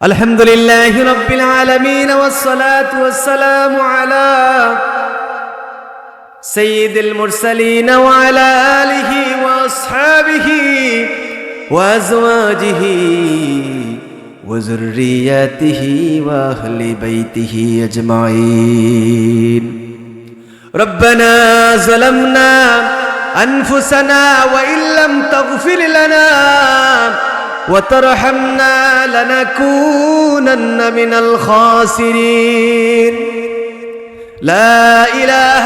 الحمد لله رب العالمين والصلاة والسلام على سيد المرسلين وعلى آله وأصحابه وأزواجه وذرياته وأهل بيته أجمعين. ربنا ظلمنا أنفسنا وإن لم تغفر لنا وترحمنا لنكونن من الخاسرين. لا إله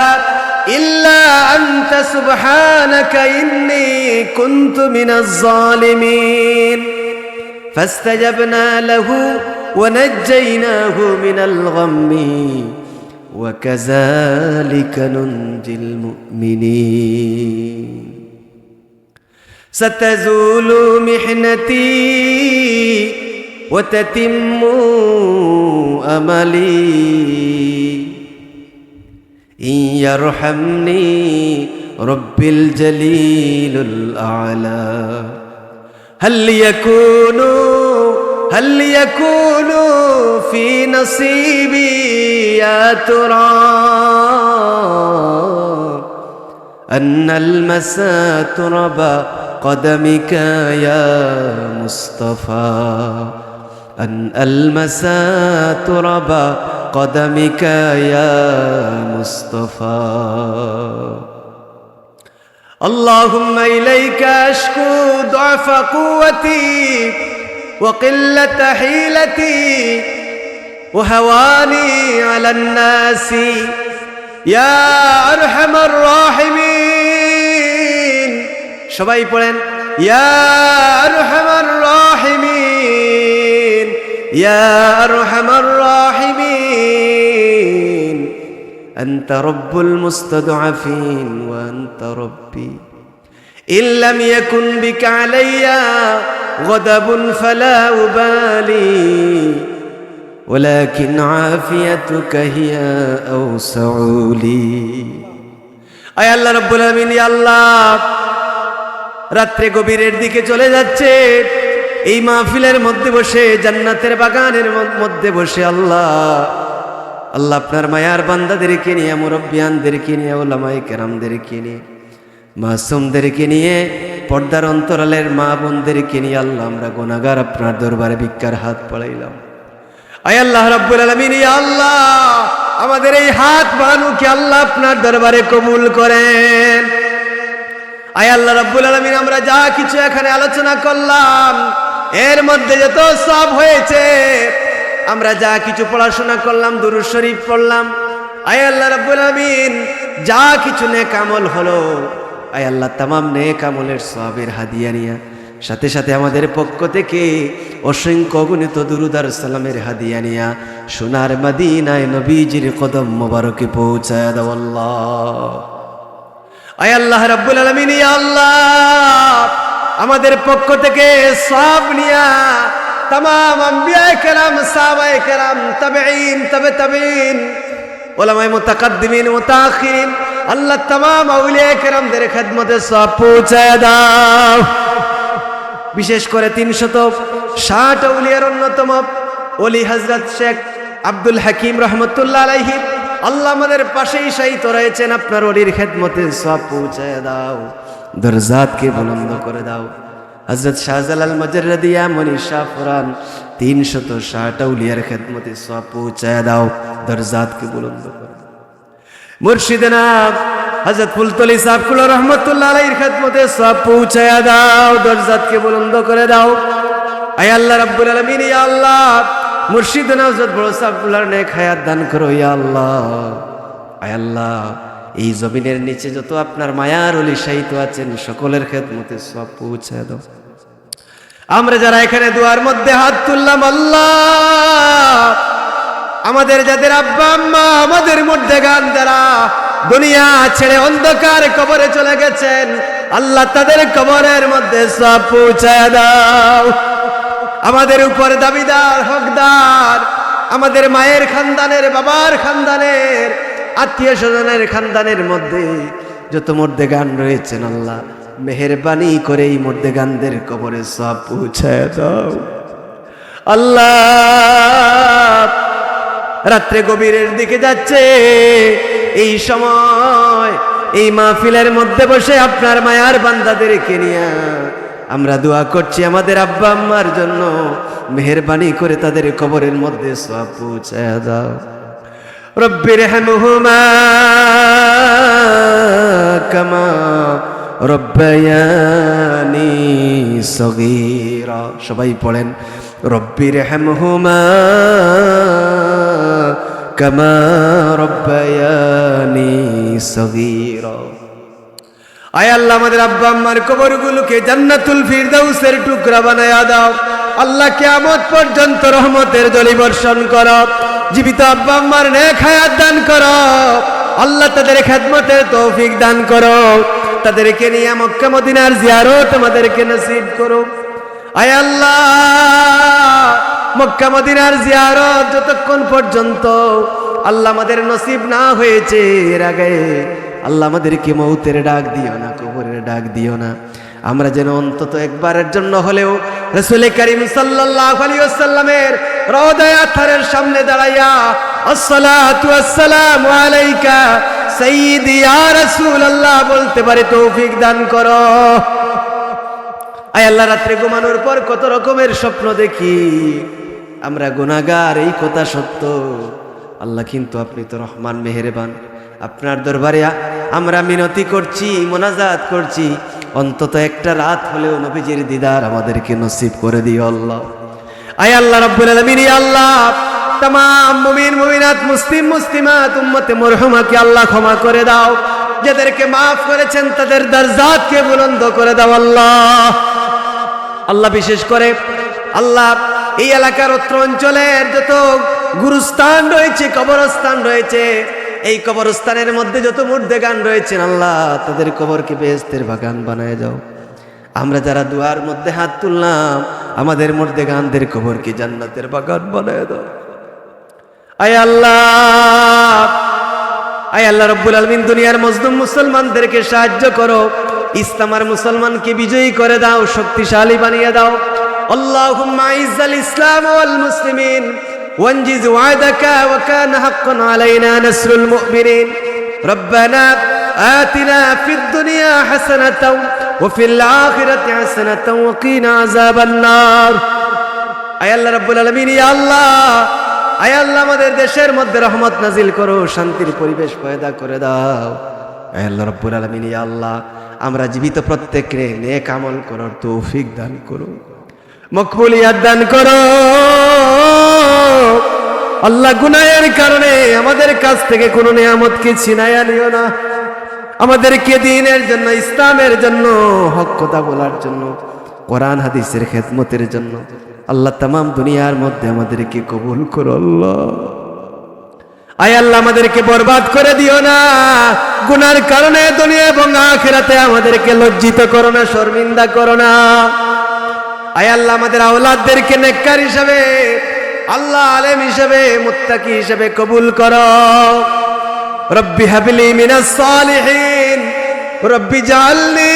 إلا أنت سبحانك إني كنت من الظالمين. فاستجبنا له ونجيناه من الغم وكذلك ننجي المؤمنين. ستزول محنتي وتتم أملي إن يرحمني رب الجليل الأعلى. هل يكون في نصيبي يا ترى أن المساء ترب قدمك يا مصطفى أن المساء ترب قدمك يا مصطفى. اللهم إليك أشكو ضعف قوتي وقلة حيلتي وهواني على الناس يا أرحم الراحمين. সবাই পড়েন ইয়া আরহামার রাহিমিন ইয়া আরহামার রাহিমিন আনতা রব্বুল মুস্তাদআফিন ওয়া আনতা রব্বি ইন লাম ইয়াকুন বিকা আলাইয়া গদাবুন ফালা উবালি ওয়ালাকিন আফিয়াতুকা হিয়া আওসাউ লি। আয় আল্লাহ রাব্বুল আলামিন, ইয়া আল্লাহ, রাত্রে গভীরের দিকে চলে যাচ্ছে, এই মাহফিলের মধ্যে বসে, জান্নাতের বাগানের মধ্যে বসে আল্লাহ আপনার মায়ার বান্দাদেরকে নিয়ে, মুরব্বিয়ানদেরকে নিয়ে, উলামায়ে কেরামদেরকে নিয়ে, মাসুমদেরকে নিয়ে, পর্দার অন্তরালের মা বোনদেরকে নিয়ে আল্লাহ আমরা গুনাহগার আপনার দরবারে ভিক্ষার হাত বাড়াইলাম। আয় আল্লাহ রাব্বুল আলামিন, ইয়া আল্লাহ, আমাদের এই হাত বাড়ানোকে আল্লাহ আপনার দরবারে কবুল করেন। আয় আল্লাহ রাব্বুল আলামিন, আমরা যা কিছু এখানে আলোচনা করলাম এর মধ্যে যত সওয়াব হয়েছে, আমরা যা কিছু পড়াশোনা করলাম, দুরূদ শরীফ পড়লাম, আয় আল্লাহ রাব্বুল আলামিন, যা কিছু নেক আমল হলো, আয় আল্লাহ তামাম নেক আমলের সওয়াবের হাদিয়া নিয়া, সাথে সাথে আমাদের পক্ষ থেকে অসংখ্য অগণিত দুরূদ আর সালামের হাদিয়া নিয়া সোনার মদিনায় নবীজির কদম মোবারকে পৌঁছায় দাও আল্লাহ। আয় আল্লাহ রাব্বুল আলামিন, ইয়া আল্লাহ, আমাদের পক্ষ থেকে সওয়াব নিয়া तमाम अंबियाए केराम, साहबाए केराम, ताबईन, तबे ताबईन, उलमाए मुतकद्दिमीन, मुताखिरीन, अल्लाह तमाम औलियाए केरामদের খিদমতে সওয়াব পৌঁছায় দাও। বিশেষ করে 360 औलियाর অন্যতম ওলি হযরত শেখ আব্দুল হাকিম রাহমাতুল্লাহ আলাইহি, আল্লাহ আমাদের পাশেই শায়িত রয়েছেন, আপনার ওলির খিদমতে সওয়াব পৌঁছায় দাও, দরজাতকে বুলন্দ করে দাও। হযরত শাহজালাল মুজাররদিয়া মনীষা ফুরান 360 আউলিয়ার খিদমতে সওয়াব পৌঁছায় দাও, দরজাতকে বুলন্দ করে দাও। মুর্শিদনা হযরত ফুলতলি সাহেব কুল রহমাতুল্লাহ আলাইহির খিদমতে সওয়াব পৌঁছায় দাও, দরজাতকে বুলন্দ করে দাও। আয় আল্লাহ রাব্বুল আলামিন, ইয়া আল্লাহ, মুর্শিদনা হযরত বড় সাহেবুল্লাহর নেক হায়াত দান করো ইয়া আল্লাহ। আয় আল্লাহ, এই জমিনের নিচে যত আপনার মায়ার ওলি শায়িত আছেন সকলের খিদমতে সওয়াব পৌঁছায় দাও। আমরা যারা এখানে দুয়ার মধ্যে হাত তুললাম আল্লাহ, আমাদের যাদের আব্বা আম্মা আমাদের মধ্যে গান যারা দুনিয়া ছেড়ে অন্ধকার কবরে চলে গেছেন আল্লাহ, তাদের কবরের মধ্যে সওয়াব পৌঁছায় দাও। আমাদের উপর দাবিদার হকদার, আমাদের মায়ের খানদানের, বাবার খানদানের, আত্মীয় স্বজনের খানদানের মধ্যে যত মর্দে গান রয়েছেন আল্লাহ মেহেরবানি করে এই মর্দে গানদের কবরে সওয়াব পৌঁছায় দাও। আল্লাহ রাত্রে গভীরের দিকে যাচ্ছে, এই সময় এই মাহফিলের মধ্যে বসে আপনার মায়ার বান্দাদেরকে নিয়ে আমরা দোয়া করছি আমাদের আব্বা আম্মার জন্য, মেহেরবানি করে তাদের কবরের মধ্যে সওয়াব পৌঁছায়া দাও। রব্বির হামহুমা কামা রব্বায়ানি সগীরা। সবাই পড়েন, রব্বির হামহুমা কামা রব্বায়ানি সগীরা। আয় আল্লাহ আমাদের আব্বা আম্মার কবরগুলোকে জান্নাতুল ফিরদাউসের টুকরা বানায়া দাও। আল্লাহ কিয়ামত পর্যন্ত রহমতের জলি বর্ষণ করো। জীবিত আব্বা আম্মার নেক হায়াত দান করো। আল্লাহ তাদের খেদমতের তৌফিক দান করো। তাদেরকে নিয়ে মক্কা মদিনার জিয়ারত আমাদেরকে নসিব করো। আয় আল্লাহ মক্কা মদিনার জিয়ারত যতক্ষণ পর্যন্ত আল্লাহ আমাদের নসিব না হয়েছে, এর আগে আল্লাহ আমাদেরকে মৌতের ডাক দিও না, কবরের ডাক দিও না। আমরা যেন অন্তত একবারের জন্য হলেও রাসূল করিম সাল্লাল্লাহু আলাইহি ওয়াসাল্লামের রওজায়ে আতহারের সামনে দাঁড়াইয়া আসসালাতু ওয়াসসালামু আলাইকা সাইয়্যিদি ইয়া রাসূলুল্লাহ বলতে পারে তৌফিক দান করো। আয় আল্লাহ রাত্রে ঘুমানোর পর কত রকমের স্বপ্ন দেখি, আমরা গুনাহগার, এই কথা সত্য আল্লাহ, কিন্তু আপনি তো রহমান মেহেরবান। আপনার দরবারে আমরা মিনতি করছি, মোনাজাত করছি, অন্তত একটা রাত হলেও নবীজির দিদার আমাদেরকে নসিব করে দিও আল্লাহ। আয় আল্লাহ রাব্বুল আলামিন, ইয়া আল্লাহ तमाम মুমিন মুমিনাত মুসলিম মুসলিমাত উম্মতে মরহুমাকে আল্লাহ ক্ষমা করে দাও। যাদেরকে মাফ করেছেন তাদের দরজাতকে বুলন্দ করে দাও আল্লাহ। আল্লাহ বিশেষ করে আল্লাহ এই এলাকার অত্র অঞ্চলের যত গুরুস্থান রয়েছে, কবরস্থান রয়েছে, এই কবরস্থানের মধ্যে যত মুর্দেগান রয়েছেন আল্লাহ তাদের কবরকে বেহেশতের বাগান বানায় দাও। আমরা যারা দুয়ার মধ্যে হাত তুললাম আমাদের মুর্দেগানদের কবরকে জান্নাতের বাগান বানায় দাও। আয় আল্লাহ রব্বুল আলামিন দুনিয়ার মজলুম মুসলমানদেরকে সাহায্য করো, ইসলাম আর মুসলমানকে বিজয়ী করে দাও, শক্তিশালী বানিয়ে দাও। আল্লাহুম্মা আইজ্জাল ইসলাম ওয়াল মুসলিমিন وانجز وعدك وكان حقا علينا نصر المؤمنين ربنا آتنا في الدنيا حسنة وفي الآخرة حسنة وقنا عذاب النار। আয় আল্লাহ রাব্বুল আলামিন, ইয়া আল্লাহ, আয় আল্লাহ আমাদের দেশের মধ্যে রহমত নাজিল করো, শান্তির পরিবেশ পয়দা করে দাও। আয় আল্লাহ রাব্বুল আলামিন, ইয়া আল্লাহ আমরা জীবিত প্রত্যেককে নেক আমল করার তৌফিক দান করো, মকবুলিয়াত দান করো। আল্লাহ গুনাহের কারণে আমাদের কাছ থেকে কোনো নিয়ামতকে ছিনাইয়া নিও না। আমাদেরকে দ্বীনের জন্য, ইসলামের জন্য, হক কথা বলার জন্য, কোরআন হাদিসের খেদমতের জন্য আল্লাহ তামাম দুনিয়ার মধ্যে আমাদেরকে কবুল করো আল্লাহ। আয় আল্লাহ আমাদেরকে বরবাদ করে দিও না, গুনার কারণে দুনিয়া এবং আখিরাতে আমাদেরকে লজ্জিত করো না, শর্মিন্দা করো না। আয় আল্লাহ আমাদের আওলাদদেরকে নেককার হিসাবে, আল্লাহ আলেম হিসাবে, মুত্তাকি হিসাবে কবুল করো। রব্বি হাবলি মিনাস সালিহিন রব্বি জাআলনি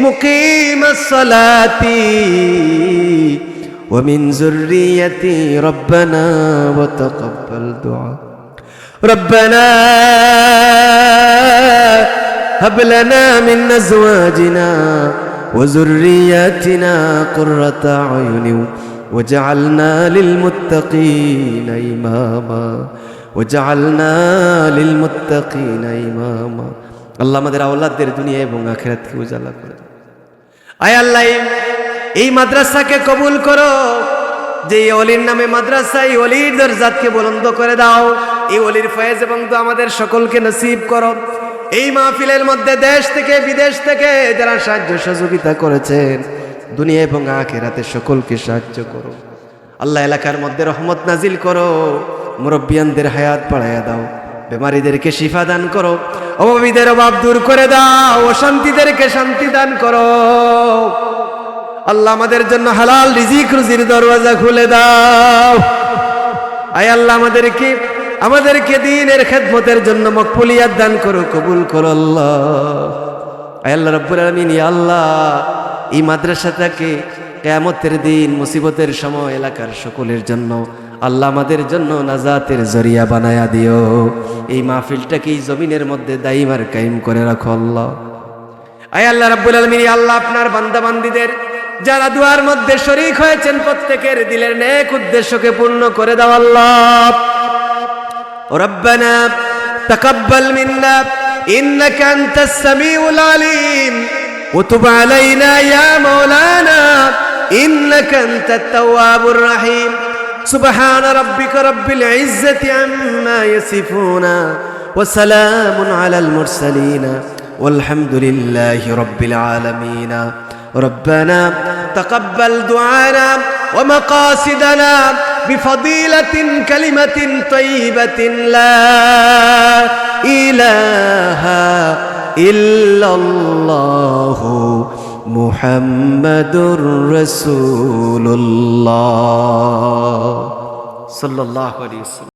মুকিমাস সালাতি ওয়া মিন যুররিয়্যাতি রব্বানা ওয়া তাকাব্বাল দুআ রব্বানা হাব লানা মিন আজওয়াজিনা ওয়া যুররিয়্যাতিনা কুররাতা আয়ুনিন وجعلنا للمتقين إماما وجعلنا للمتقين إماما। আল্লাহ আমাদের আওলাদদের দুনিয়া এবং আখিরাতকে উজালা করে দাও। আয় আল্লাহ এই মাদ্রাসাকে কবুল করো, যে ওলির নামে মাদ্রাসা, এই ওলির দরজাতকে বুলন্দ করে দাও। এই ওলির ফয়েজ এবং দোয়া আমাদের সকলকে নসিব করো। এই মাহফিলের মধ্যে দেশ থেকে বিদেশ থেকে যারা সাহায্য সহযোগিতা করেছেন দুনিয়া এবং আখিরাতে সকলকে সাহায্য করো আল্লাহ। এলাকার মধ্যে রহমত নাজিল করো, মুরব্বিয়ানদের হায়াত বাড়াইয়া দাও, বেমারিদেরকে শিফা দান করো, অভাবীদের অভাব দূর করে দাও, অশান্তিদেরকে শান্তি দান করো আল্লাহ। আমাদের জন্য হালাল রিজিক রুজির দরওয়াজা খুলে দাও। আয় আল্লাহ আমাদেরকে দ্বীনের খেদমতের জন্য মকবুলিয়াত দান করো, কবুল করো আল্লাহ। আয় আল্লাহ রাব্বুল আলামিন, ইয়া আল্লাহ এই মাদ্রাসাটাকে কিয়ামতের দিন মুসিবতের সময় এলাকার সকলের জন্য আল্লাহ আমাদের জন্য নাজাতের জরিয়া বানায়া দিও। এই মাহফিলটাকে এই জমিনের মধ্যে দাইম আর কায়েম করে রাখো আল্লাহ। আয় আল্লাহ রাব্বুল আলামিন, আল্লাহ আপনার বান্দা বান্দীদের যারা দুয়ার মধ্যে শরীক হয়েছেন প্রত্যেকের দিলের নেক উদ্দেশ্যকে পূর্ণ করে দাও আল্লাহ। রব্বানা তাকাব্বাল মিন্না ইন্নাকা আনতাস সামিউল আলিম ওয়া তুব আলাইনা ইয়া মাওলানা ইন্নাকা আনতাত তাওয়াবুর রহিম। সুবহানা রাব্বিকা রাব্বিল ইজ্জাতি আম্মা ইয়াসিফুনা ওয়া সালামুন আলাল মুরসালিন والحمد لله رب العالمين. ربنا تقبل دعانا ومقاصدنا بفضيلة كلمة طيبة لا إله إلا الله محمد رسول الله صلى الله عليه وسلم.